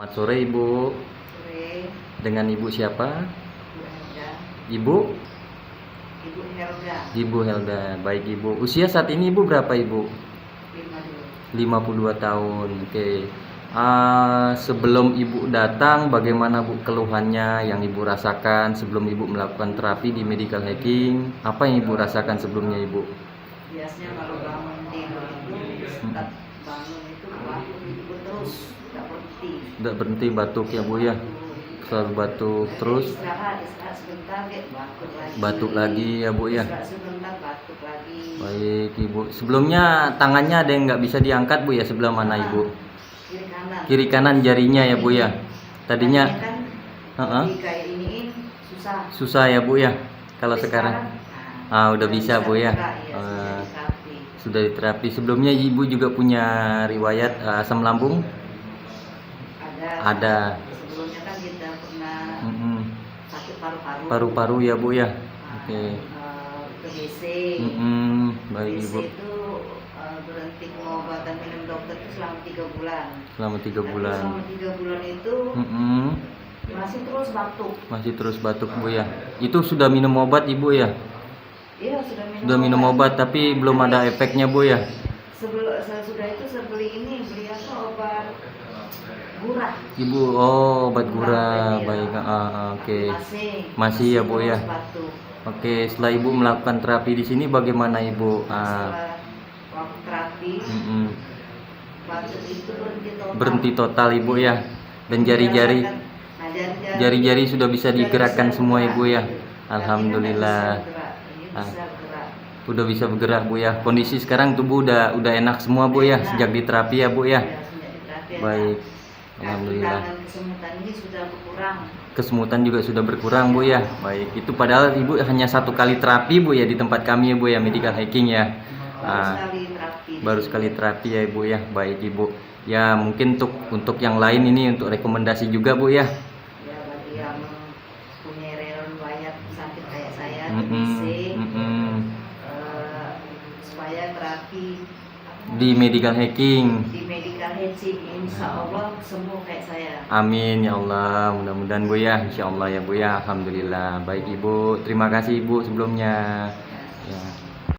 Selamat sore Ibu. Sore, Dengan Ibu siapa? Bu Helda. Ibu? Ibu Helda, Ibu Helda. Baik Ibu. Usia saat ini Ibu berapa Ibu? 52 tahun. Oke. Sebelum Ibu datang, bagaimana Bu keluhannya yang Ibu rasakan sebelum Ibu melakukan terapi di medical hacking? Apa yang Ibu rasakan sebelumnya Ibu? biasanya kalau bangun tidur itu setiap bangun itu batuk itu terus, tidak berhenti. Tidak berhenti batuk ya Bu ya? Selalu batuk terus. Istirahat sebentar, Batuk lagi ya Bu ya? Istirahat sebentar, batuk lagi. Baik Ibu. Sebelumnya tangannya ada yang nggak bisa diangkat Bu ya? Sebelah mana Ibu? Kiri kanan. Kiri kanan jarinya ya Bu ya? Tadinya kan kayak iniin susah ya Bu ya? Kalau sekarang udah bisa Bu ya? Sudah diterapi. Sebelumnya Ibu juga punya riwayat asam lambung? Ada. Sebelumnya kan kita pernah sakit paru-paru. Paru-paru ya Bu ya? Oke. Ke BC. Baik Ibu. Itu berhenti pengobatan minum dokter itu selama 3 bulan. Selama 3 bulan. Selama 3 bulan itu masih terus batuk. Masih terus batuk Bu ya? Itu sudah minum obat Ibu ya? Iya, sudah minum obat tapi belum ada efeknya Bu ya? Sudah itu saya beli apa, obat gurah. Ibu, obat gurah. Baik, oke. Masih ya Bu ya? Oke, setelah Ibu melakukan terapi di sini bagaimana Ibu? Setelah waktu terapi, batuk itu berhenti total Ibu ya? Dan jari-jari sudah bisa digerakkan semua Ibu ya? Alhamdulillah. Udah bisa bergerak Bu ya. Kondisi sekarang tubuh udah enak semua Bu ya, sejak diterapi ya Bu ya. Baik. Alhamdulillah. Kesemutan juga sudah berkurang Bu ya. Baik. Itu padahal Ibu hanya 1 kali terapi Bu ya di tempat kami ya Bu ya, medical hacking ya. Baru sekali terapi ya Ibu ya. Baik Ibu. Ya mungkin untuk yang lain ini untuk rekomendasi juga Bu ya. Ya bagi yang punya riwayat sakit kayak saya, supaya terapi di medical hacking. Insya Allah sembuh kayak saya. Amin ya Allah, mudah-mudahan Bu ya, insya Allah ya Bu ya. Alhamdulillah. Baik Ibu, terima kasih Ibu sebelumnya ya.